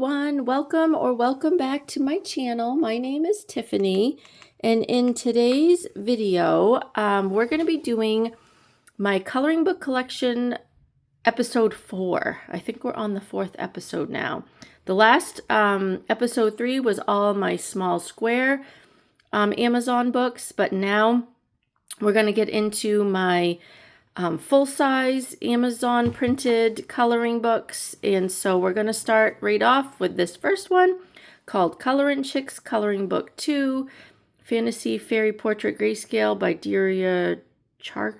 everyone, welcome back to my channel. My name is Tiffany, and in today's video we're going to be doing my coloring book collection episode 4. I think we're on the 4th episode now. The last episode 3 was all my small square Amazon books, but now we're going to get into my full-size Amazon printed coloring books, and so we're going to start right off with this first one called Colorin' Chicks Coloring Book 2, Fantasy Fairy Portrait Grayscale by Daria Carcassor.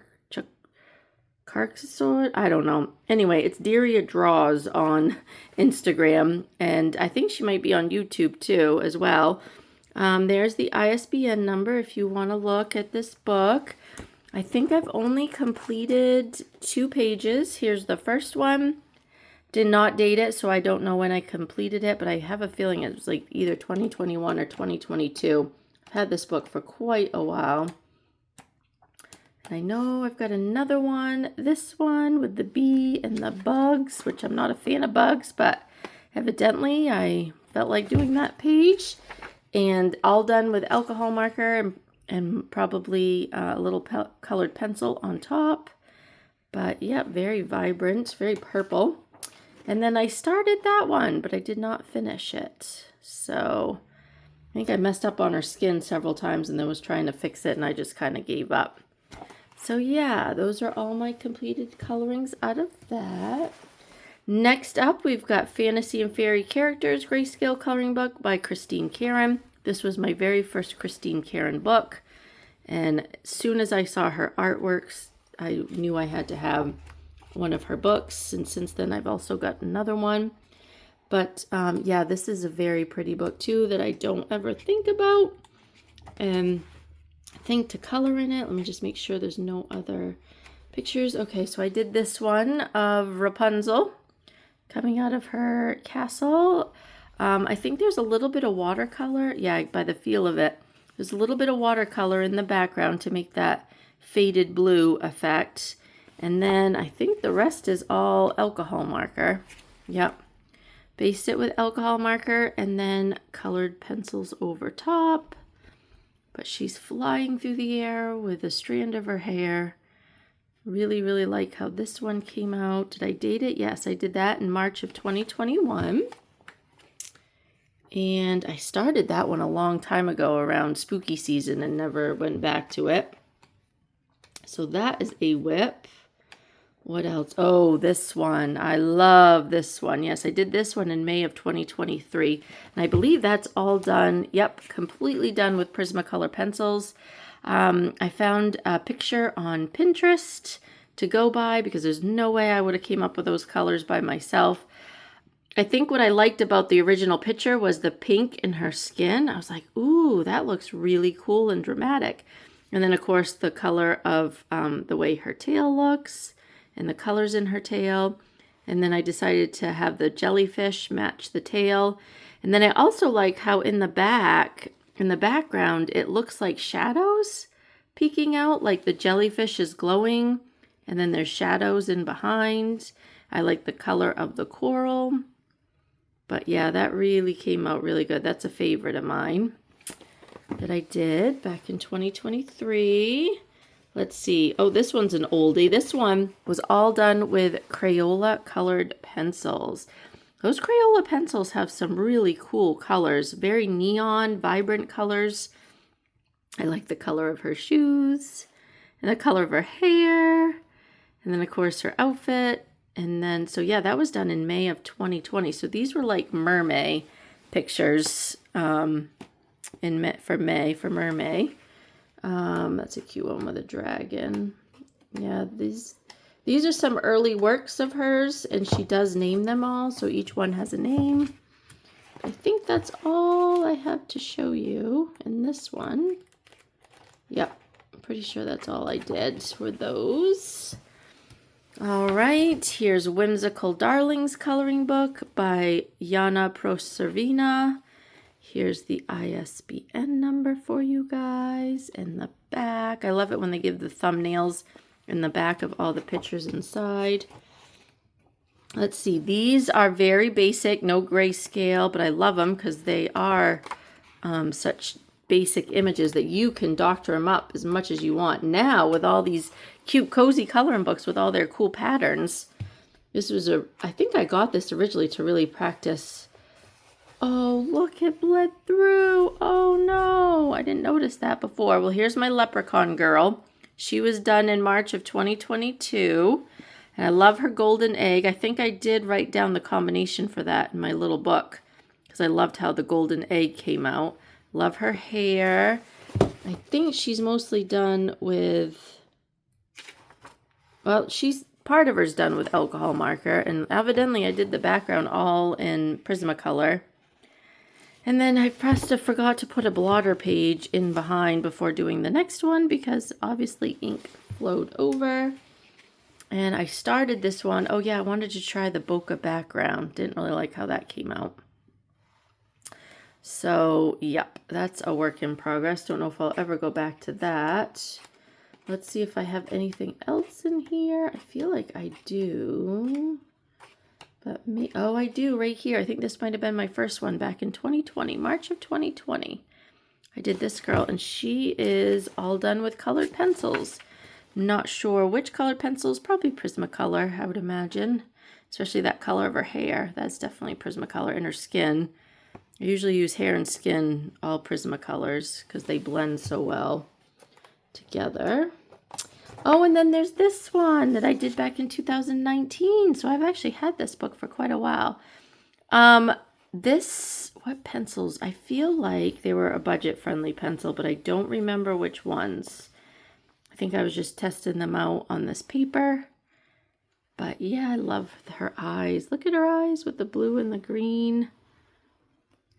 I don't know. Anyway, it's Daria Draws on Instagram, and I think she might be on YouTube too as well. There's the ISBN number if you want to look at this book. I think I've only completed 2 pages. Here's the first one. Did not date it, so I don't know when I completed it, but I have a feeling it was like either 2021 or 2022. I've had this book for quite a while. And I know I've got another one, this one with the bee and the bugs, which I'm not a fan of bugs, but evidently I felt like doing that page. And all done with alcohol marker and probably a little colored pencil on top. But yeah, very vibrant, very purple. And then I started that one, but I did not finish it. So I think I messed up on her skin several times and then was trying to fix it, and I just kind of gave up. So yeah, those are all my completed colorings out of that. Next up, we've got Fantasy and Fairy Characters Grayscale Coloring Book by Christine Karen. This was my very first Christine Karen book, and as soon as I saw her artworks, I knew I had to have one of her books, and since then I've also got another one. But yeah, this is a very pretty book too that I don't ever think about and think to color in it. Let me just make sure there's no other pictures. Okay, so I did this one of Rapunzel coming out of her castle. I think there's a little bit of watercolor. Yeah, by the feel of it. There's a little bit of watercolor in the background to make that faded blue effect. And then I think the rest is all alcohol marker. Yep. Based it with alcohol marker and then colored pencils over top. But she's flying through the air with a strand of her hair. Really, really like how this one came out. Did I date it? Yes, I did that in March of 2021. And I started that one a long time ago around spooky season and never went back to it. So that is a whip. What else? Oh, this one. I love this one. Yes, I did this one in May of 2023. And I believe that's all done. Yep, completely done with Prismacolor pencils. I found a picture on Pinterest to go by because there's no way I would have came up with those colors by myself. I think what I liked about the original picture was the pink in her skin. I was like, ooh, that looks really cool and dramatic. And then, of course, the color of the way her tail looks and the colors in her tail. And then I decided to have the jellyfish match the tail. And then I also like how in the background, it looks like shadows peeking out, like the jellyfish is glowing. And then there's shadows in behind. I like the color of the coral. But yeah, that really came out really good. That's a favorite of mine that I did back in 2023. Let's see. Oh, this one's an oldie. This one was all done with Crayola colored pencils. Those Crayola pencils have some really cool colors. Very neon, vibrant colors. I like the color of her shoes and the color of her hair. And then, of course, her outfit. And then, so yeah, that was done in May of 2020. So these were like mermaid pictures for Mermaid. That's a cute one with a dragon. Yeah, these are some early works of hers, and she does name them all. So each one has a name. I think that's all I have to show you in this one. Yep, I'm pretty sure that's all I did for those. All right, here's Whimsical Darlings Coloring Book by Yana Proservina. Here's the ISBN number for you guys and the back. I love it when they give the thumbnails in the back of all the pictures inside. Let's see. These are very basic, no grayscale, but I love them because they are such basic images that you can doctor them up as much as you want. Now, with all these cute, cozy coloring books with all their cool patterns, this was I think I got this originally to really practice. Oh, look, it bled through. Oh, no. I didn't notice that before. Well, here's my leprechaun girl. She was done in March of 2022. And I love her golden egg. I think I did write down the combination for that in my little book because I loved how the golden egg came out. Love her hair. I think she's mostly done with, well, part of her's done with alcohol marker. And evidently I did the background all in Prismacolor. And then I forgot to put a blotter page in behind before doing the next one because obviously ink flowed over. And I started this one. Oh yeah, I wanted to try the bokeh background. Didn't really like how that came out. So, yep, that's a work in progress. Don't know if I'll ever go back to that. Let's see if I have anything else in here. I feel like I do. But oh, I do right here. I think this might have been my first one back in 2020, March of 2020. I did this girl, and she is all done with colored pencils. Not sure which colored pencils, probably Prismacolor, I would imagine. Especially that color of her hair. That's definitely Prismacolor. In her skin. I usually use hair and skin, all Prismacolors, because they blend so well together. Oh, and then there's this one that I did back in 2019. So I've actually had this book for quite a while. What pencils? I feel like they were a budget-friendly pencil, but I don't remember which ones. I think I was just testing them out on this paper. But yeah, I love her eyes. Look at her eyes with the blue and the green.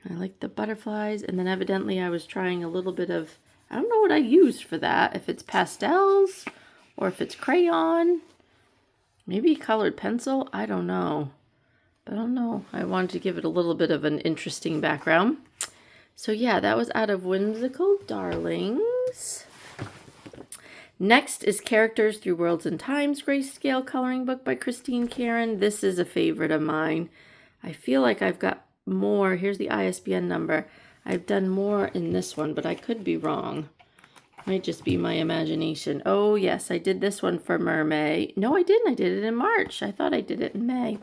I like the butterflies. And then evidently I was trying a little bit of, I don't know what I used for that. If it's pastels or if it's crayon. Maybe colored pencil. I don't know. But I don't know. I wanted to give it a little bit of an interesting background. So yeah, that was out of Whimsical Darlings. Next is Characters Through Worlds and Times Grayscale Coloring Book by Christine Karen. This is a favorite of mine. I feel like I've got more. Here's the ISBN number. I've done more in this one, but I could be wrong. Might just be my imagination. Oh, yes, I did this one for Mermaid. No, I didn't. I did it in March. I thought I did it in May.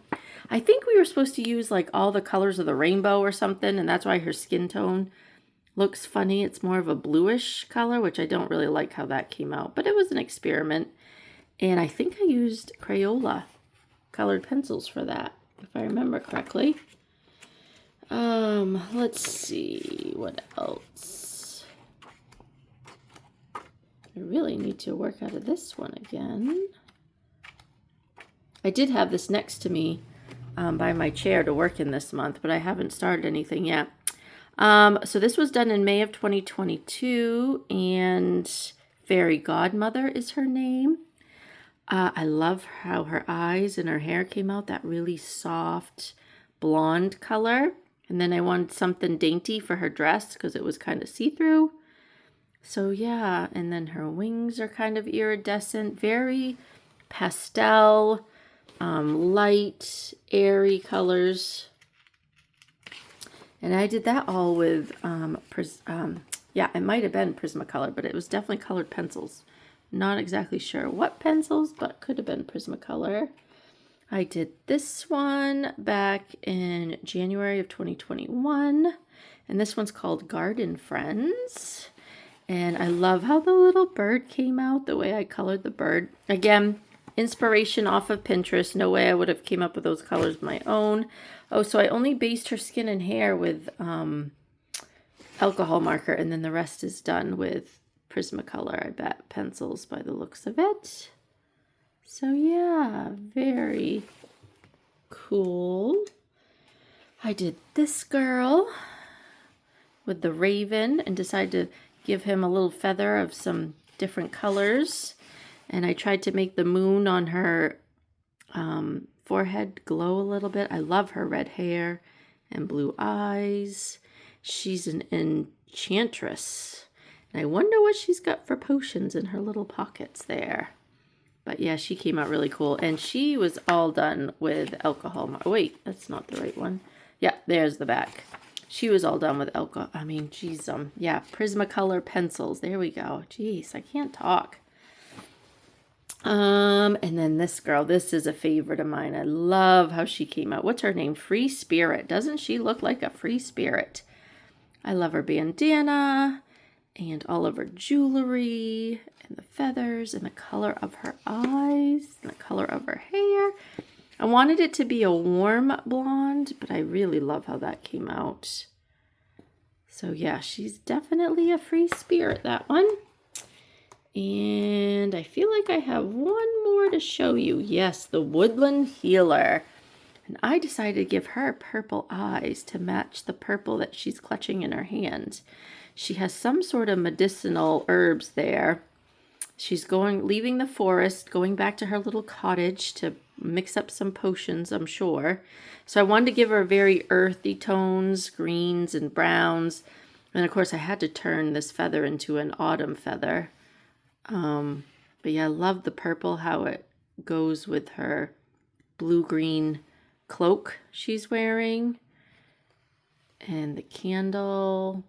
I think we were supposed to use like all the colors of the rainbow or something, and that's why her skin tone looks funny. It's more of a bluish color, which I don't really like how that came out, but it was an experiment. And I think I used Crayola colored pencils for that, if I remember correctly. Let's see what else. I really need to work out of this one again. I did have this next to me by my chair to work in this month, but I haven't started anything yet. So this was done in May of 2022, and Fairy Godmother is her name. I love how her eyes and her hair came out, that really soft blonde color. And then I wanted something dainty for her dress because it was kind of see-through. So yeah, and then her wings are kind of iridescent, very pastel, light, airy colors. And I did that all with, yeah, it might have been Prismacolor, but it was definitely colored pencils. Not exactly sure what pencils, but could have been Prismacolor. I did this one back in January of 2021, and this one's called Garden Friends. And I love how the little bird came out, the way I colored the bird. Again, inspiration off of Pinterest. No way I would have came up with those colors of my own. Oh, so I only based her skin and hair with alcohol marker, and then the rest is done with Prismacolor, I bet, pencils by the looks of it. So yeah, very cool. I did this girl with the raven and decided to give him a little feather of some different colors. And I tried to make the moon on her forehead glow a little bit. I love her red hair and blue eyes. She's an enchantress. And I wonder what she's got for potions in her little pockets there. But yeah, she came out really cool. And she was all done with alcohol. Wait, that's not the right one. Yeah, there's the back. She was all done with alcohol. I mean, geez, yeah, Prismacolor pencils. There we go. Jeez, I can't talk. And then this girl, this is a favorite of mine. I love how she came out. What's her name? Free Spirit. Doesn't she look like a free spirit? I love her bandana and all of her jewelry and the feathers and the color of her eyes and the color of her hair. I wanted it to be a warm blonde, but I really love how that came out. So yeah, she's definitely a free spirit, that one. And I feel like I have one more to show you. Yes, the Woodland Healer. And I decided to give her purple eyes to match the purple that she's clutching in her hand. She has some sort of medicinal herbs there. She's leaving the forest, going back to her little cottage to mix up some potions, I'm sure. So I wanted to give her very earthy tones, greens and browns. And of course I had to turn this feather into an autumn feather. But yeah, I love the purple, how it goes with her blue-green cloak she's wearing. And the candle.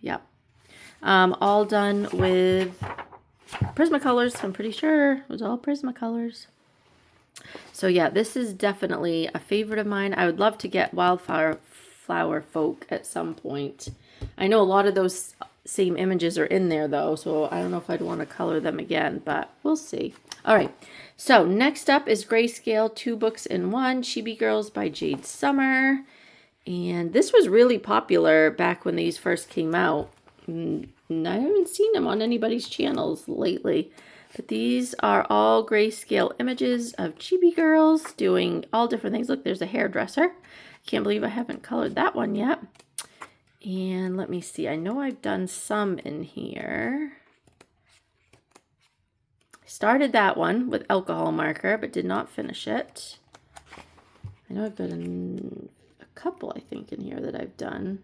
Yep. All done with Prismacolors. I'm pretty sure it was all Prismacolors. So yeah, this is definitely a favorite of mine. I would love to get Wildflower Folk at some point. I know a lot of those same images are in there though, so I don't know if I'd want to color them again, but we'll see. All right, so next up is Grayscale 2 books in 1, Chibi Girls by Jade Summer. And this was really popular back when these first came out. And I haven't seen them on anybody's channels lately. But these are all grayscale images of chibi girls doing all different things. Look, there's a hairdresser. Can't believe I haven't colored that one yet. And let me see. I know I've done some in here. I started that one with alcohol marker, but did not finish it. I know I've got a couple, I think, in here that I've done.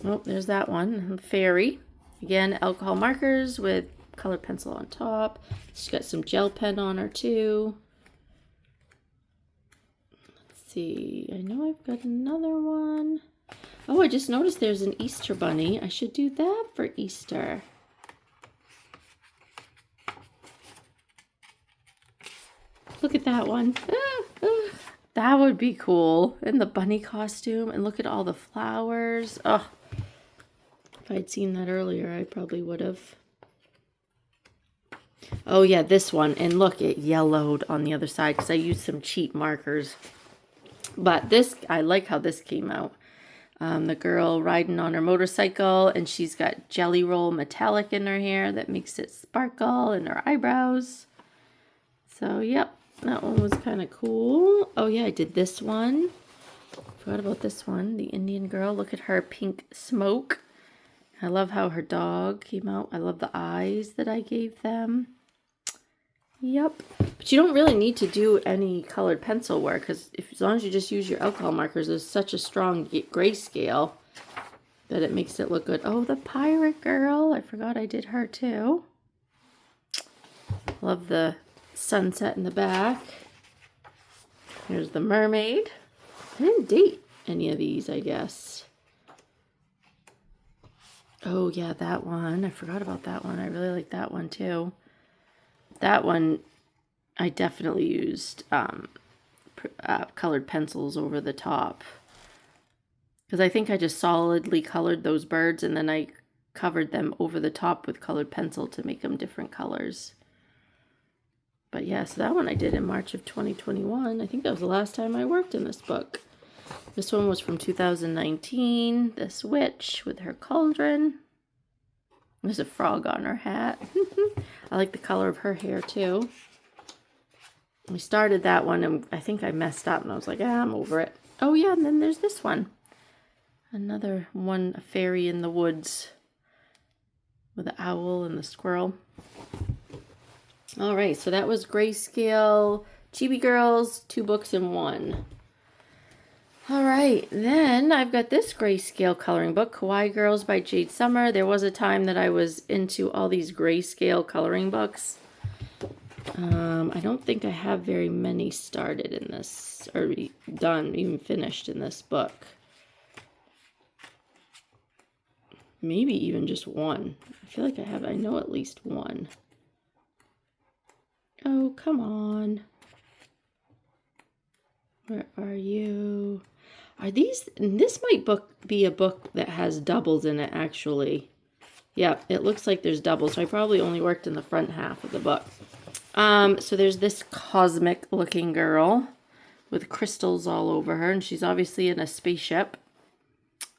Oh, there's that one. Fairy. Again, alcohol markers with colored pencil on top. She's got some gel pen on her too. Let's see. I know I've got another one. Oh, I just noticed there's an Easter bunny. I should do that for Easter. Look at that one. That would be cool. In the bunny costume. And look at all the flowers. Oh, if I'd seen that earlier, I probably would have. Oh, yeah, this one. And look, it yellowed on the other side because I used some cheap markers. But this, I like how this came out. The girl riding on her motorcycle, and she's got Jelly Roll metallic in her hair that makes it sparkle, and her eyebrows. So, yep, that one was kind of cool. Oh, yeah, I did this one. Forgot about this one. The Indian girl. Look at her pink smoke. I love how her dog came out. I love the eyes that I gave them. Yep. But you don't really need to do any colored pencil work because as long as you just use your alcohol markers, there's such a strong grayscale that it makes it look good. Oh, the pirate girl. I forgot I did her too. Love the sunset in the back. Here's the mermaid. I didn't date any of these, I guess. Oh, yeah, that one. I forgot about that one. I really like that one too. That one, I definitely used colored pencils over the top. Because I think I just solidly colored those birds and then I covered them over the top with colored pencil to make them different colors. But yeah, so that one I did in March of 2021. I think that was the last time I worked in this book. This one was from 2019. This witch with her cauldron. There's a frog on her hat. I like the color of her hair too. We started that one and I think I messed up and I was like, I'm over it. Oh yeah, and then there's this one. Another one, a fairy in the woods with the owl and the squirrel. All right, so that was Grayscale Chibi Girls, 2 books in 1. All right, then I've got this grayscale coloring book, Kawaii Girls by Jade Summer. There was a time that I was into all these grayscale coloring books. I don't think I have very many started in this, or done, even finished in this book. Maybe even just one. I feel like I know at least one. Oh, come on. Where are you? Are these, this might be a book that has doubles in it, actually. Yeah, it looks like there's doubles, so I probably only worked in the front half of the book. So there's this cosmic looking girl with crystals all over her, and she's obviously in a spaceship.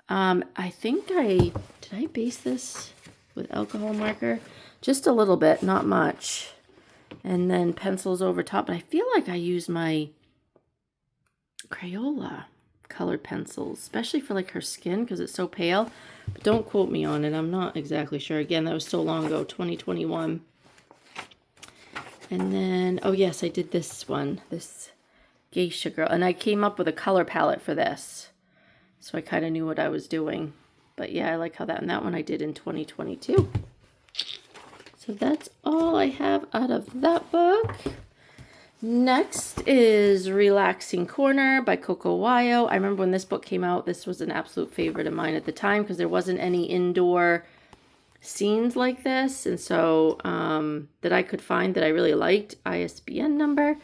I think did I base this with alcohol marker? Just a little bit, not much. And then pencils over top, but I feel like I used my Crayola colored pencils, especially for like her skin because it's so pale. But don't quote me on it, I'm not exactly sure. Again, that was so long ago, 2021. And then, oh yes, I did this one, this geisha girl. And I came up with a color palette for this. So I kind of knew what I was doing. But yeah, I like how that, and that one I did in 2022. So that's all I have out of that book. Next is Relaxing Corner by Coco Wayo. I remember when this book came out, this was an absolute favorite of mine at the time because there wasn't any indoor scenes like this, and so that I could find that I really liked, ISBN number.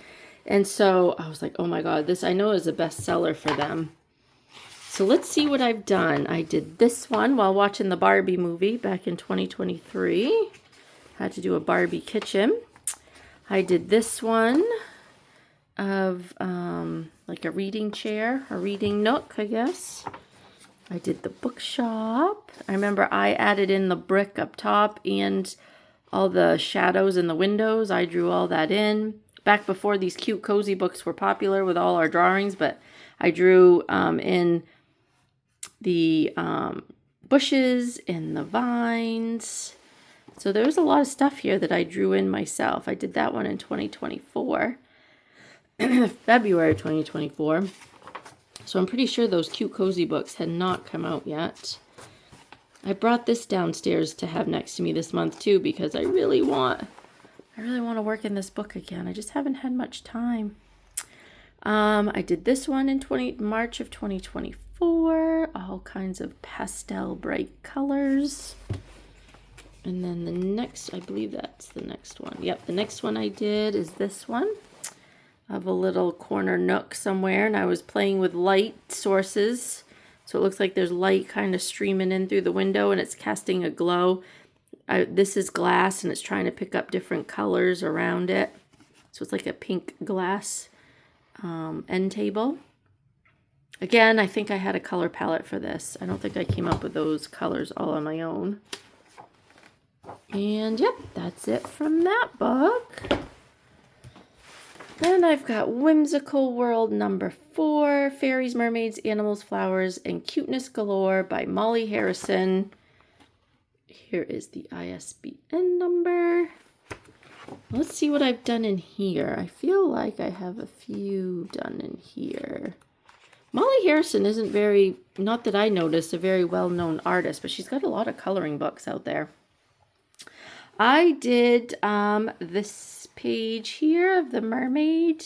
And so I was like, oh my god, this I know is a bestseller for them. So let's see what I've done. I did this one while watching the Barbie movie back in 2023. Had to do a Barbie kitchen. I did this one of like a reading chair, a reading nook, I guess. I did the bookshop. I remember I added in the brick up top and all the shadows in the windows. I drew all that in. Back before these cute cozy books were popular with all our drawings, but I drew in the bushes and the vines. So there was a lot of stuff here that I drew in myself. I did that one in 2024, February 2024. So I'm pretty sure those cute cozy books had not come out yet. I brought this downstairs to have next to me this month too because I really want to work in this book again. I just haven't had much time. I did this one in March of 2024. All kinds of pastel bright colors. And then the next, I believe that's the next one. Yep, the next one I did is this one of a little corner nook somewhere. And I was playing with light sources. So it looks like there's light kind of streaming in through the window and it's casting a glow. This is glass and it's trying to pick up different colors around it. So it's like a pink glass end table. Again, I think I had a color palette for this. I don't think I came up with those colors all on my own. And yep, that's it from that book. Then I've got Whimsical World number 4, Fairies, Mermaids, Animals, Flowers, and Cuteness Galore by Molly Harrison. Here is the ISBN number. Let's see what I've done in here. I feel like I have a few done in here. Molly Harrison isn't very, not that I noticed, a very well-known artist, but she's got a lot of coloring books out there. I did this page here of the mermaid,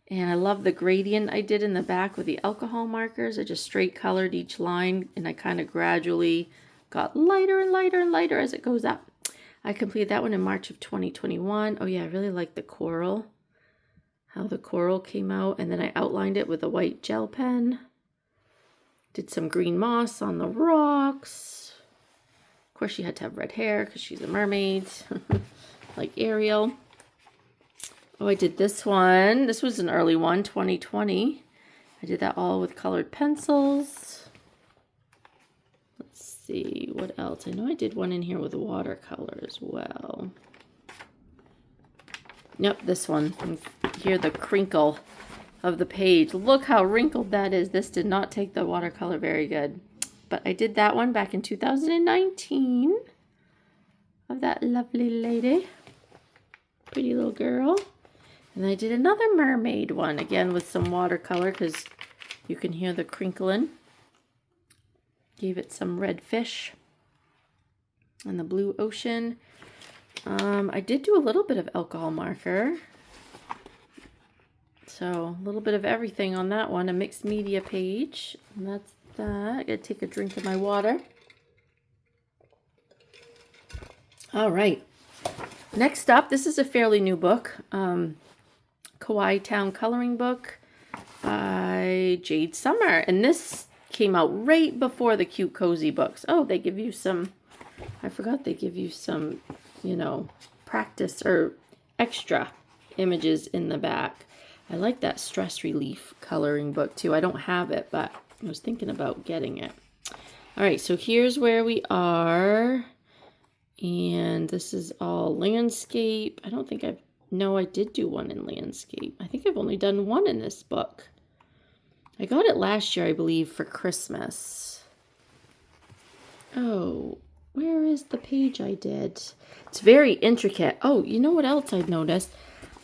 and I love the gradient I did in the back with the alcohol markers. I just straight colored each line, and I kind of gradually got lighter and lighter and lighter as it goes up. I completed that one in March of 2021. Oh yeah, I really like the coral, how the coral came out, and then I outlined it with a white gel pen. Did some green moss on the rocks. Of course, she had to have red hair because she's a mermaid, like Ariel. Oh, I did this one. This was an early one, 2020. I did that all with colored pencils. Let's see, what else? I know I did one in here with watercolor as well. Yep, this one. You can hear the crinkle of the page. Look how wrinkled that is. This did not take the watercolor very good. But I did that one back in 2019 of that lovely lady. Pretty little girl. And I did another mermaid one, again with some watercolor because You can hear the crinkling. Gave it some red fish and the blue ocean. I did do a little bit of alcohol marker. So a little bit of everything on that one. A mixed media page. And that's that. I gotta take a drink of my water. All right. Next up, this is a fairly new book. Kawaii Town Coloring Book by Jade Summer. And this came out right before the Cute Cozy books. Oh, they give you some, I forgot they give you some, you know, practice or extra images in the back. I like that stress relief coloring book too. I don't have it, but I was thinking about getting it. All right, so here's where we are. And this is all landscape. I don't think no, I did do one in landscape. I think I've only done one in this book. I got it last year, I believe, for Christmas. Oh, where is the page I did? It's very intricate. Oh, you know what else I'd noticed?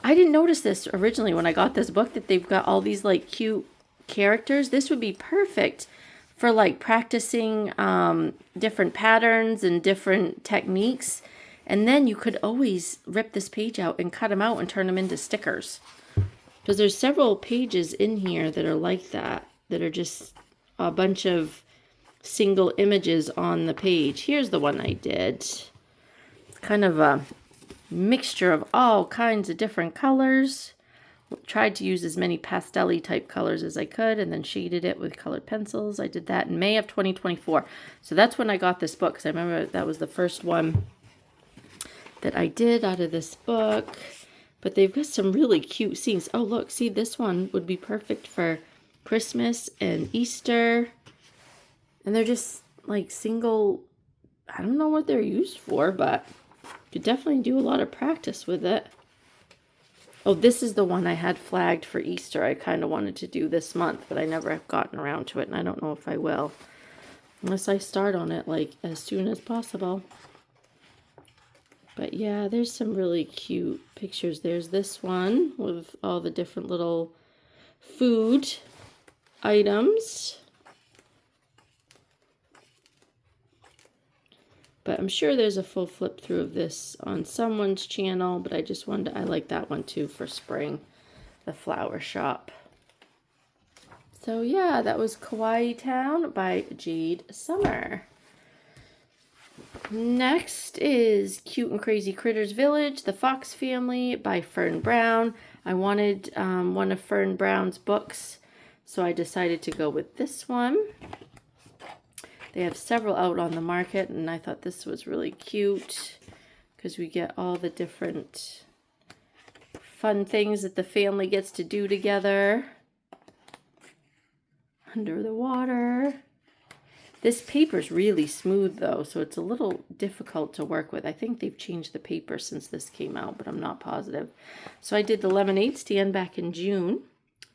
I didn't notice this originally when I got this book, that they've got all these like cute characters. This would be perfect for like practicing different patterns and different techniques. And then you could always rip this page out and cut them out and turn them into stickers. Because there's several pages in here that are like that are just a bunch of single images on the page. Here's the one I did. It's kind of a mixture of all kinds of different colors. Tried to use as many pastel-y type colors as I could, and then shaded it with colored pencils. I did that in May of 2024. So that's when I got this book, because I remember that was the first one that I did out of this book. But they've got some really cute scenes. Oh, look, see, this one would be perfect for Christmas and Easter. And they're just like single, I don't know what they're used for, but you could definitely do a lot of practice with it. Oh, this is the one I had flagged for Easter. I kind of wanted to do this month, but I never have gotten around to it, and I don't know if I will. Unless I start on it, like, as soon as possible. But yeah, there's some really cute pictures. There's this one with all the different little food items. But I'm sure there's a full flip through of this on someone's channel, but I just wanted to, I like that one too for spring, the flower shop. So yeah, that was Kawaii Town by Jade Summer. Next is Cute and Crazy Critters Village, The Fox Family by Fern Brown. I wanted one of Fern Brown's books, so I decided to go with this one. They have several out on the market, and I thought this was really cute because we get all the different fun things that the family gets to do together. Under the water. This paper's really smooth though, so it's a little difficult to work with. I think they've changed the paper since this came out, but I'm not positive. So I did the lemonade stand back in June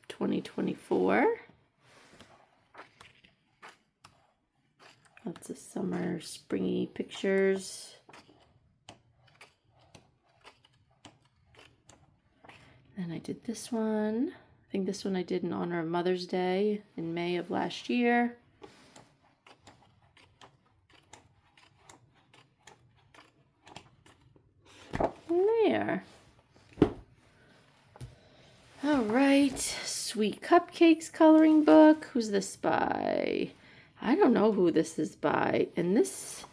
2024. Lots of summer, springy pictures. And I did this one. I think this one I did in honor of Mother's Day in May of last year. There. All right, Sweet Cupcakes coloring book. Who's this by? I don't know who this is by. And this,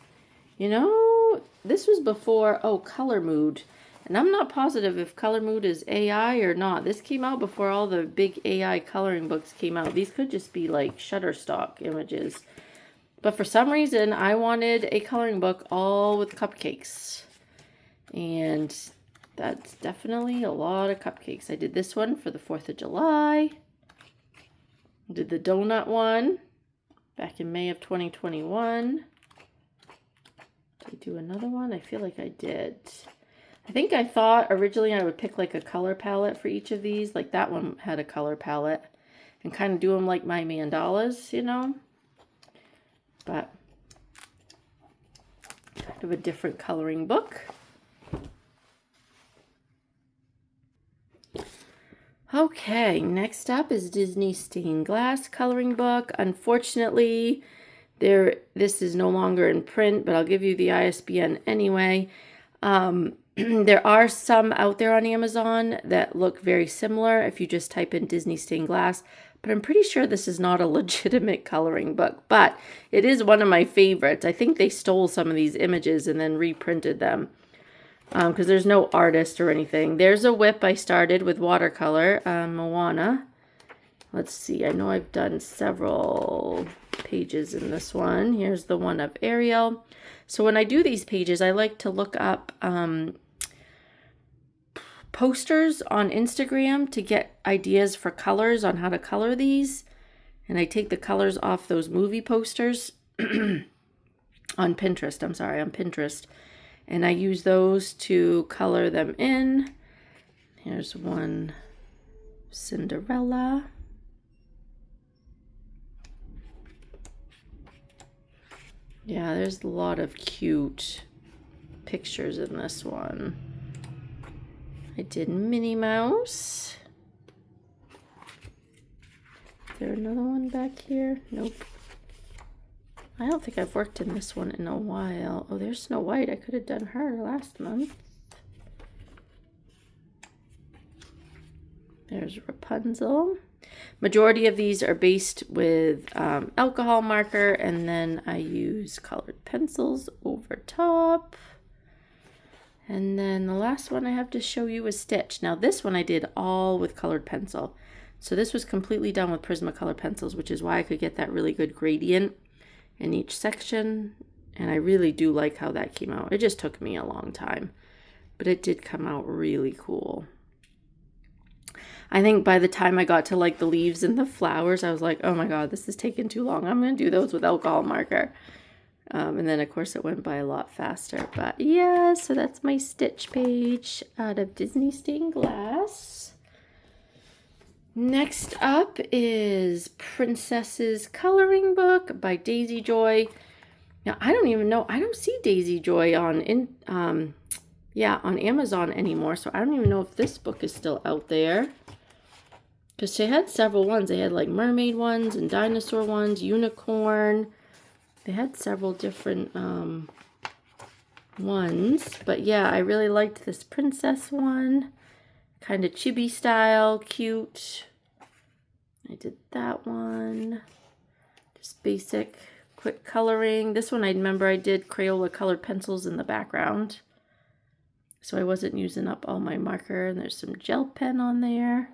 you know, this was before, oh, Color Mood. And I'm not positive if Color Mood is AI or not. This came out before all the big AI coloring books came out. These could just be like Shutterstock images. But for some reason, I wanted a coloring book all with cupcakes. And that's definitely a lot of cupcakes. I did this one for the 4th of July. I did the donut one back in May of 2021. Did I do another one? I feel like I did. I think I thought originally I would pick like a color palette for each of these. Like that one had a color palette. And kind of do them like my mandalas, you know. But kind of a different coloring book. Okay, next up is Disney Stained Glass coloring book. Unfortunately, this is no longer in print, but I'll give you the ISBN anyway. There are some out there on Amazon that look very similar if you just type in Disney Stained Glass, but I'm pretty sure this is not a legitimate coloring book, but it is one of my favorites. I think they stole some of these images and then reprinted them because there's no artist or anything. There's a whip I started with watercolor, Moana. Let's see, I know I've done several pages in this one. Here's the one of Ariel. So when I do these pages, I like to look up posters on Instagram to get ideas for colors on how to color these. And I take the colors off those movie posters on Pinterest. On Pinterest. And I use those to color them in. Here's one Cinderella. Yeah, there's a lot of cute pictures in this one. I did Minnie Mouse. Is there another one back here? Nope. I don't think I've worked in this one in a while. Oh, there's Snow White. I could have done her last month. There's Rapunzel. Majority of these are based with alcohol marker, and then I use colored pencils over top. And then the last one I have to show you is Stitch. Now this one I did all with colored pencil. So this was completely done with Prismacolor pencils, which is why I could get that really good gradient in each section. And I really do like how that came out. It just took me a long time, but it did come out really cool. I think by the time I got to like the leaves and the flowers, I was like, oh my God, this is taking too long. I'm going to do those with alcohol marker. And then of course it went by a lot faster. But yeah, so that's my Stitch page out of Disney Stained Glass. Next up is Princess's Coloring Book by Daisy Joy. Now I don't even know, I don't see Daisy Joy on Amazon anymore. So I don't even know if this book is still out there. Because they had several ones. They had like mermaid ones and dinosaur ones, unicorn. They had several different ones. But yeah, I really liked this princess one. Kind of chibi style, cute. I did that one. Just basic, quick coloring. This one I remember I did Crayola colored pencils in the background. So I wasn't using up all my marker. And there's some gel pen on there.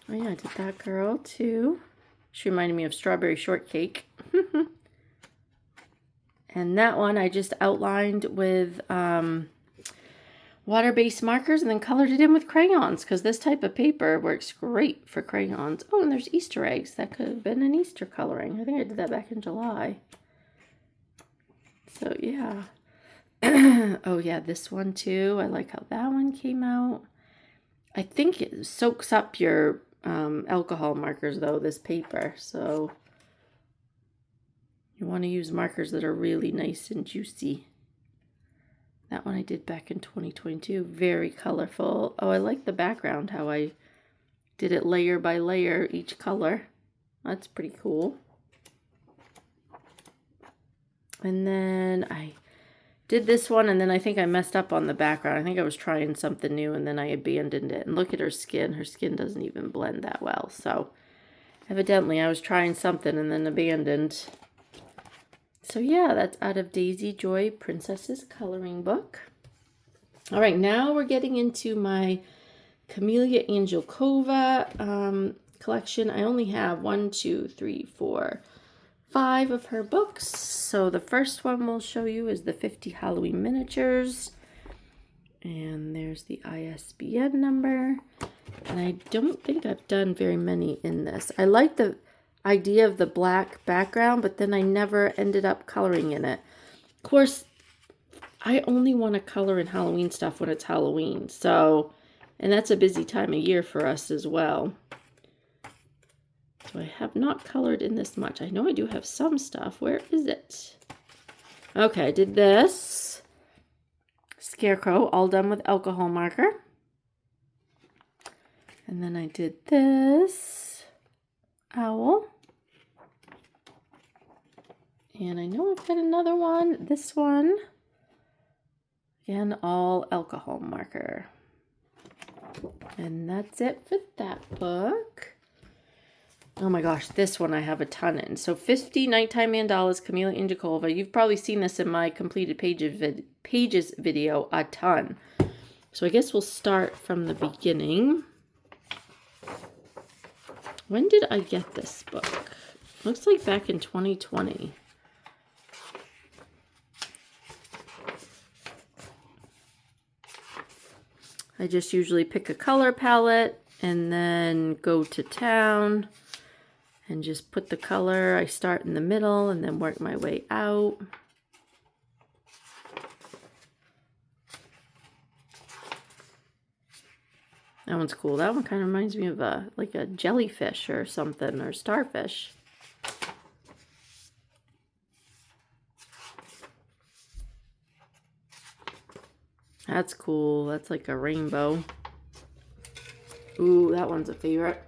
Oh yeah, I did that girl too. She reminded me of Strawberry Shortcake. And that one I just outlined with water-based markers and then colored it in with crayons because this type of paper works great for crayons. Oh, and there's Easter eggs. That could have been an Easter coloring. I think I did that back in July. So yeah. Oh yeah, this one too. I like how that one came out. I think it soaks up your alcohol markers though, this paper. So you want to use markers that are really nice and juicy. That one I did back in 2022. Very colorful. Oh, I like the background, how I did it layer by layer, each color. That's pretty cool. And then I did this one, and then I think I messed up on the background. I think I was trying something new, and then I abandoned it. And look at her skin. Her skin doesn't even blend that well. So evidently I was trying something and then abandoned. So yeah, that's out of Daisy Joy Princess's Coloring Book. All right, now we're getting into my Camellia Angelkova collection. I only have 5 of her books. So the first one we'll show you is the 50 Halloween Miniatures. And there's the ISBN number. And I don't think I've done very many in this. I like the idea of the black background, but then I never ended up coloring in it. Of course, I only want to color in Halloween stuff when it's Halloween. So, and that's a busy time of year for us as well. So I have not colored in this much. I know I do have some stuff. Where is it? Okay, I did this scarecrow, all done with alcohol marker. And then I did this owl. And I know I've got another one, this one. Again, all alcohol marker. And that's it for that book. Oh my gosh, this one I have a ton in. So 50 Nighttime Mandalas, Chibi and Kawaii. You've probably seen this in my completed pages video a ton. So I guess we'll start from the beginning. When did I get this book? Looks like back in 2020. I just usually pick a color palette and then go to town and just put the color. I start in the middle and then work my way out. That one's cool. That one kind of reminds me of like a jellyfish or something, or starfish. That's cool. That's like a rainbow. Ooh, that one's a favorite.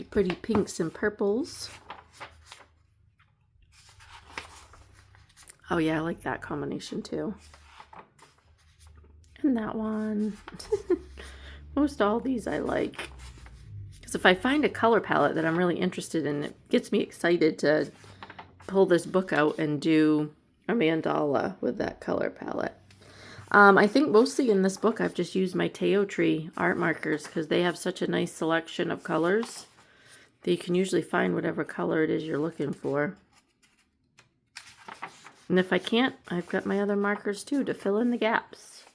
Pretty pinks and purples. Oh yeah, I like that combination too. And that one. Most all these I like. Because if I find a color palette that I'm really interested in, it gets me excited to pull this book out and do a mandala with that color palette. I think mostly in this book I've just used my Teo Tree art markers because they have such a nice selection of colors that you can usually find whatever color it is you're looking for. And if I can't, I've got my other markers too to fill in the gaps.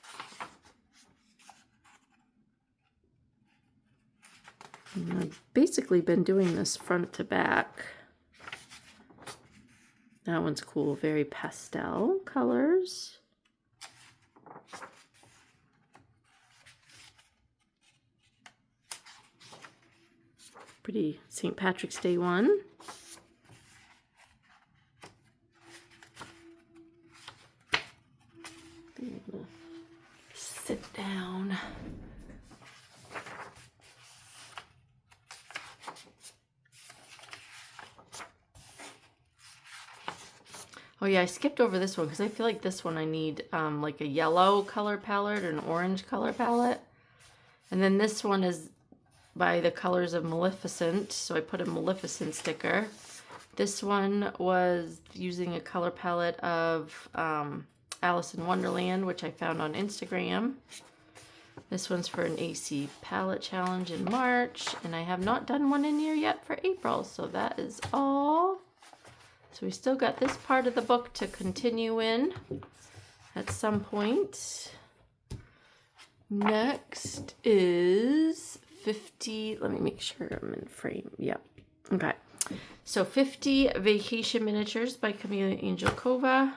And I've basically been doing this front to back. That one's cool, very pastel colors. Pretty St. Patrick's Day one. Sit down. Oh yeah, I skipped over this one because I feel like this one I need like a yellow color palette or an orange color palette. And then this one is by the colors of Maleficent, so I put a Maleficent sticker. This one was using a color palette of Alice in Wonderland, which I found on Instagram. This one's for an AC palette challenge in March, and I have not done one in here yet for April, so that is all. So we still got this part of the book to continue in at some point. Next is 50, let me make sure I'm in frame. Yep. Okay. So 50 Vacation Miniatures by Chibi and Kawaii.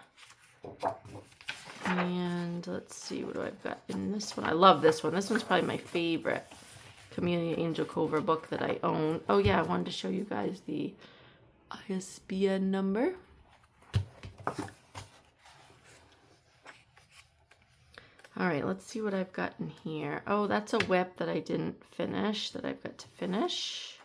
And let's see, what do I've got in this one? I love this one. This one's probably my favorite Chibi and Kawaii book that I own. Oh yeah, I wanted to show you guys the ISBN number. All right, let's see what I've got in here. Oh, that's a whip that I didn't finish, that I've got to finish.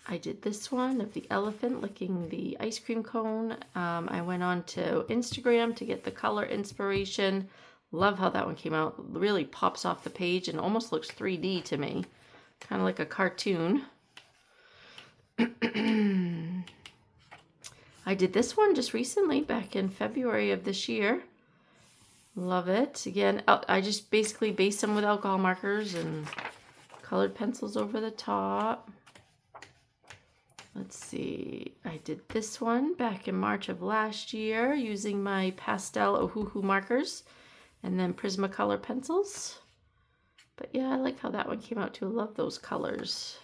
I did this one of the elephant licking the ice cream cone. I went on to Instagram to get the color inspiration. Love how that one came out. Really pops off the page and almost looks 3D to me. Kind of like a cartoon. I did this one just recently, back in February of this year. Love it. Again, I just basically based them with alcohol markers and colored pencils over the top. Let's see. I did this one back in March of last year using my pastel Ohuhu markers and then Prismacolor pencils. But yeah, I like how that one came out too. I love those colors.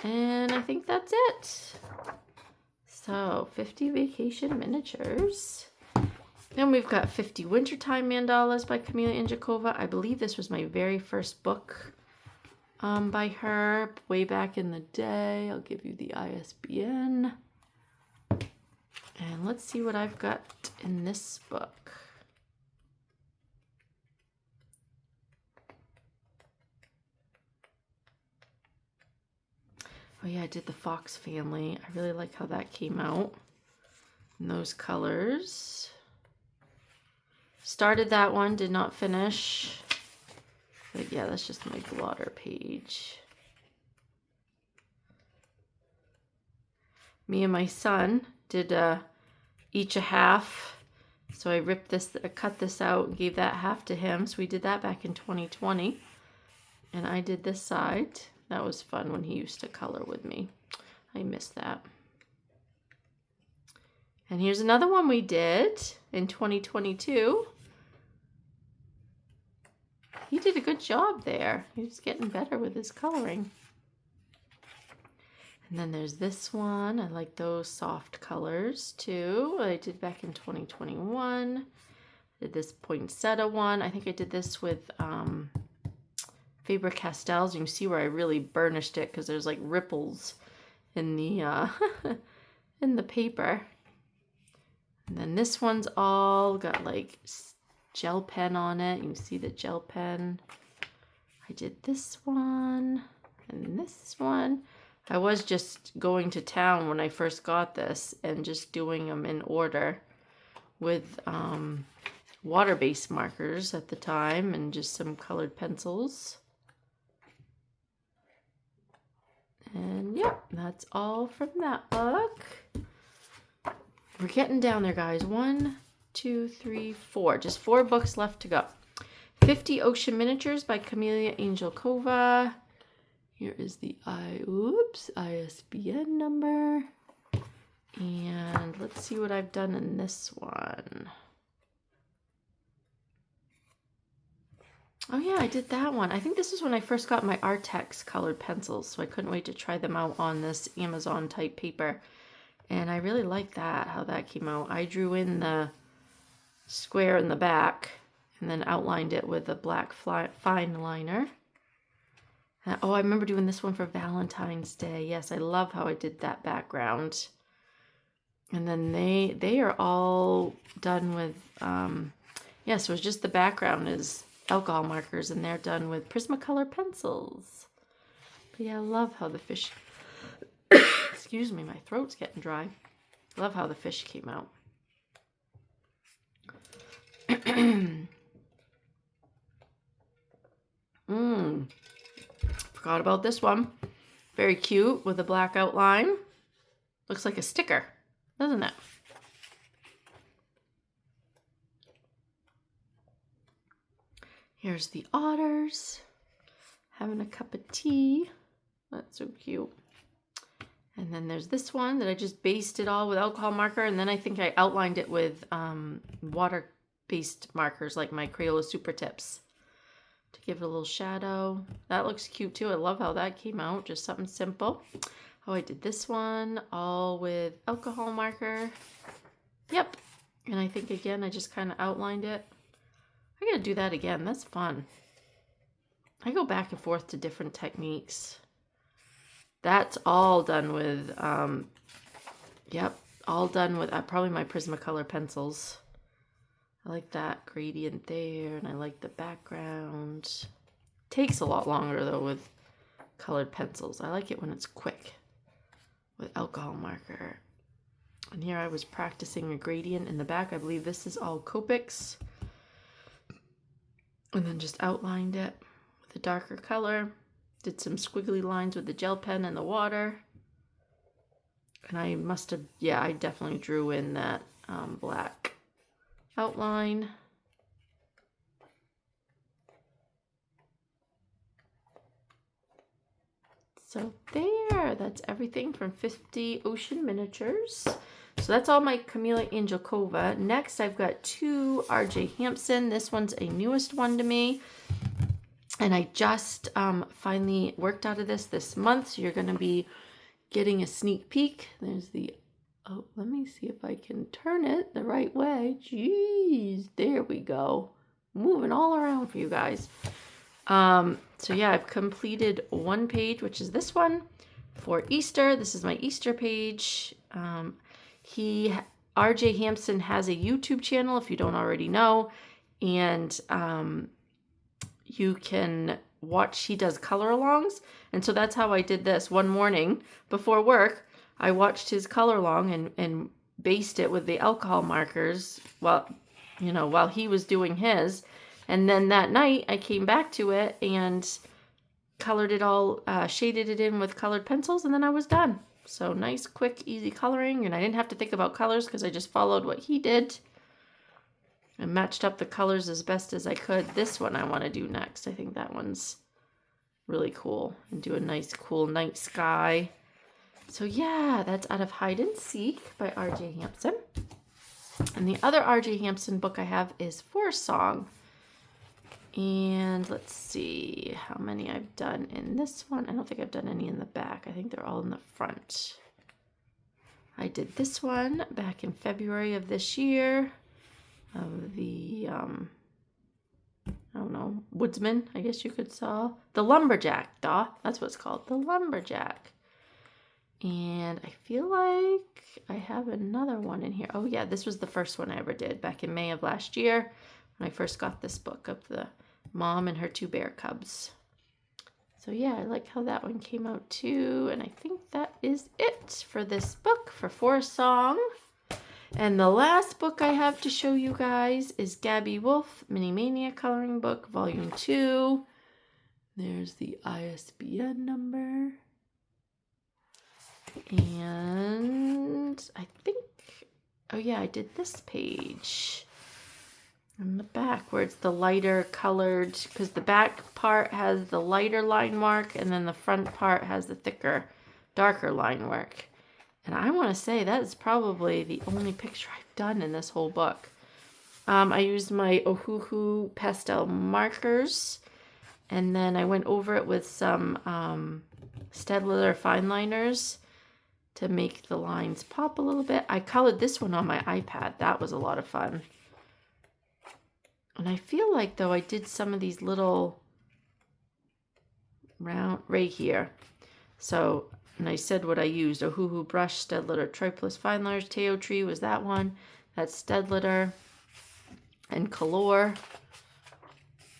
And I think that's it. So 50 Vacation Miniatures. Then we've got 50 Wintertime Mandalas by Chibi and Kawaii. I believe this was my very first book by her way back in the day. I'll give you the ISBN. And let's see what I've got in this book. Oh yeah, I did the Fox family. I really like how that came out in those colors. Started that one, did not finish. But yeah, that's just my blotter page. Me and my son did each a half. So I cut this out and gave that half to him. So we did that back in 2020. And I did this side. That was fun when he used to color with me. I miss that. And here's another one we did in 2022. He did a good job there. He's getting better with his coloring. And then there's this one. I like those soft colors too. I did back in 2021. I did this poinsettia one. I think I did this with Faber-Castells. You can see where I really burnished it because there's like ripples in the in the paper. And then this one's all got like gel pen on it. You can see the gel pen. I did this one and this one. I was just going to town when I first got this and just doing them in order with water-based markers at the time and just some colored pencils. And yep, that's all from that book. We're getting down there, guys. 1, 2, 3, 4. Just 4 books left to go. 50 Ocean Miniatures by Camellia Angelkova. Here is the ISBN number. And let's see what I've done in this one. Oh yeah, I did that one. I think this is when I first got my Artex colored pencils, so I couldn't wait to try them out on this Amazon type paper. And I really like that, how that came out. I drew in the square in the back and then outlined it with a black fine liner. Oh, I remember doing this one for Valentine's Day. Yes, I love how I did that background. And then they are all done with, yeah, so it's just the background is alcohol markers and they're done with Prismacolor pencils. But yeah, I love how the fish, excuse me, my throat's getting dry. Love how the fish came out. Forgot about this one. Very cute with a black outline. Looks like a sticker, doesn't it? Here's the otters having a cup of tea. That's so cute. And then there's this one that I just basted all with alcohol marker, and then I think I outlined it with water-based markers like my Crayola Super Tips to give it a little shadow. That looks cute too. I love how that came out. Just something simple. Oh, I did this one all with alcohol marker. Yep. And I think again, I just kind of outlined it. I gotta do that again. That's fun. I go back and forth to different techniques. That's all done with, yep, all done with probably my Prismacolor pencils. I like that gradient there, and I like the background. Takes a lot longer though with colored pencils. I like it when it's quick with alcohol marker. And here I was practicing a gradient in the back. I believe this is all Copics. And then just outlined it with a darker color. Did some squiggly lines with the gel pen and the water. And I must have, yeah, I definitely drew in that black outline. So there, that's everything from 50 Ocean Miniatures. So that's all my Camellia Angelkova. Next, I've got 2 RJ Hampson. This one's a newest one to me. And I just finally worked out of this month. So you're going to be getting a sneak peek. There's the, oh, let me see if I can turn it the right way. Jeez, there we go. Moving all around for you guys. So yeah, I've completed one page, which is this one for Easter. This is my Easter page. RJ Hampson has a YouTube channel if you don't already know, and you can watch, he does color alongs, and so that's how I did this one morning before work. I watched his color along and based it with the alcohol markers while he was doing his, and then that night I came back to it and colored it all, shaded it in with colored pencils, and then I was done. So nice, quick, easy coloring, and I didn't have to think about colors because I just followed what he did and matched up the colors as best as I could. This one I want to do next. I think that one's really cool, and do a nice, cool night sky. So yeah, that's out of Hide and Seek by RJ Hampson. And the other RJ Hampson book I have is Forest Song. And let's see how many I've done in this one. I don't think I've done any in the back. I think they're all in the front. I did this one back in February of this year, of the, I don't know, woodsman, I guess you could say. The Lumberjack, that's what it's called, the Lumberjack. And I feel like I have another one in here. Oh yeah, this was the first one I ever did back in May of last year when I first got this book of the mom and her 2 bear cubs. So yeah, I like how that one came out too. And I think that is it for this book for Forest Song. And the last book I have to show you guys is Gabby Wolf Mini Mania Coloring Book Volume 2. There's the ISBN number. And I think, oh yeah, I did this page in the back where it's the lighter colored, because the back part has the lighter line work and then the front part has the thicker, darker line work. And I want to say that is probably the only picture I've done in this whole book. I used my Ohuhu pastel markers, and then I went over it with some Staedtler fine liners to make the lines pop a little bit. I colored this one on my iPad. That was a lot of fun. And I feel like, though, I did some of these little round right here. So, and I said what I used. Ohuhu brush, Staedtler Triplus fine liners, Teo Tree was that one. That's Staedtler and Color.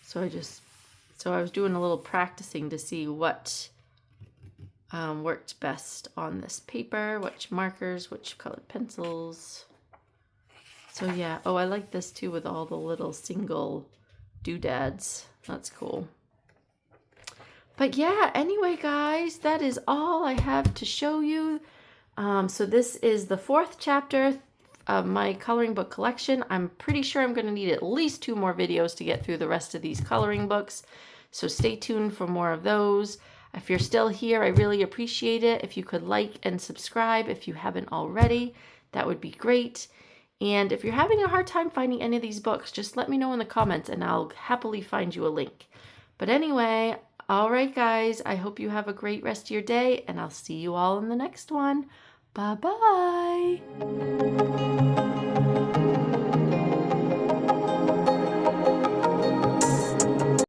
So I was doing a little practicing to see what worked best on this paper, which markers, which colored pencils. So yeah, oh, I like this too with all the little single doodads. That's cool. But yeah, anyway, guys, that is all I have to show you. So this is the 4th chapter of my coloring book collection. I'm pretty sure I'm going to need at least 2 more videos to get through the rest of these coloring books. So stay tuned for more of those. If you're still here, I really appreciate it. If you could like and subscribe if you haven't already, that would be great. And if you're having a hard time finding any of these books, just let me know in the comments and I'll happily find you a link. But anyway, all right, guys, I hope you have a great rest of your day, and I'll see you all in the next one. Bye-bye.